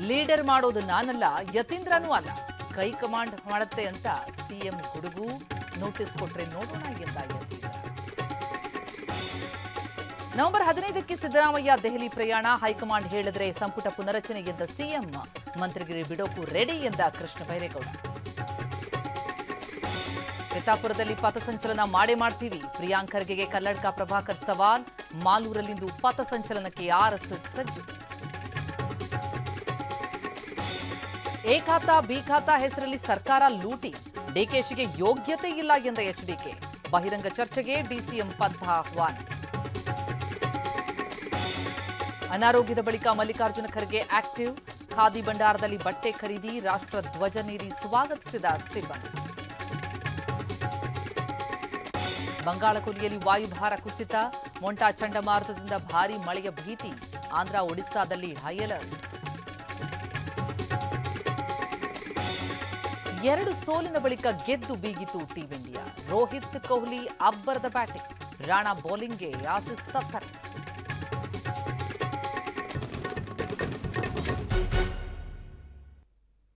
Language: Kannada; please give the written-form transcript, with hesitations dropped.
ಲೀಡರ್ ಮಾಡೋದು ನಾನಲ್ಲ, ಯತೀಂದ್ರನೂ ಅಲ್ಲ, ಕೈ ಕಮಾಂಡ್ ಮಾಡುತ್ತೆ ಅಂತ ಸಿಎಂ ಗುಡುಗು. ನೋಟಿಸ್ ಕೊಟ್ರೆ ನೋಡೋಣ ಎಂದ ಯತೀಂದ್ರ. ನವೆಂಬರ್ 15ಕ್ಕೆ ಸಿದ್ದರಾಮಯ್ಯ ದೆಹಲಿ ಪ್ರಯಾಣ. ಹೈಕಮಾಂಡ್ ಹೇಳಿದ್ರೆ ಸಂಪುಟ ಪುನರಚನೆ ಎಂದ ಸಿಎಂ. ಮಂತ್ರಿಗಿರಿ ಬಿಡೋಕು ರೆಡಿ ಎಂದ ಕೃಷ್ಣ ಬೈರೇಗೌಡ. ಚಿತ್ತಾಪುರದಲ್ಲಿ ಪಥಸಂಚಲನ ಮಾಡೇ ಮಾಡ್ತೀವಿ. ಪ್ರಿಯಾಂಕ್ ಖರ್ಗೆಗೆ ಕಲ್ಲಡ್ಕ ಪ್ರಭಾಕರ್ ಸವಾಲ್. ಮಾಲೂರಲ್ಲಿಂದು ಪಥಸಂಚಲನಕ್ಕೆ ಆರ್ಎಸ್ಎಸ್ ಸಜ್ಜು. ಎ ಖಾತಾ ಬಿ ಖಾತಾ ಹೆಸರಲ್ಲಿ ಸರ್ಕಾರ ಲೂಟಿ. ಡಿಕೆಶಿಗೆ ಯೋಗ್ಯತೆ ಇಲ್ಲ ಎಂದ ಎಚ್ಡಿಕೆ. ಬಹಿರಂಗ ಚರ್ಚೆಗೆ ಡಿಸಿಎಂ ಪಂಥ ಆಹ್ವಾನ. ಅನಾರೋಗ್ಯದ ಬಳಿಕ ಮಲ್ಲಿಕಾರ್ಜುನ ಖರ್ಗೆ ಆಕ್ಟಿವ್. ಖಾದಿ ಭಂಡಾರದಲ್ಲಿ ಬಟ್ಟೆ ಖರೀದಿ. ರಾಷ್ಟ್ರ ಧ್ವಜ ನೀಡಿ ಸ್ವಾಗತಿಸಿದ ಸಿಬ್ಬಂದಿ. ಬಂಗಾಳಕೊಲ್ಲಿಯಲ್ಲಿ ವಾಯುಭಾರ ಕುಸಿತ. ಮೊಂಟಾ ಚಂಡಮಾರುತದಿಂದ ಭಾರೀ ಮಳೆಯ ಭೀತಿ. ಆಂಧ್ರ ಒಡಿಶಾದಲ್ಲಿ ಹೈ ಅಲರ್ಟ್. 2 ಸೋಲಿನ ಬಳಿಕ ಗೆದ್ದು ಬೀಗಿತು ಟೀಂ ಇಂಡಿಯಾ. ರೋಹಿತ್ ಕೊಹ್ಲಿ ಅಬ್ಬರದ ಬ್ಯಾಟಿಂಗ್. ರಾಣಾ ಬೌಲಿಂಗ್ಗೆ ಆಸೀಸ್ ತತ್ತರೆ.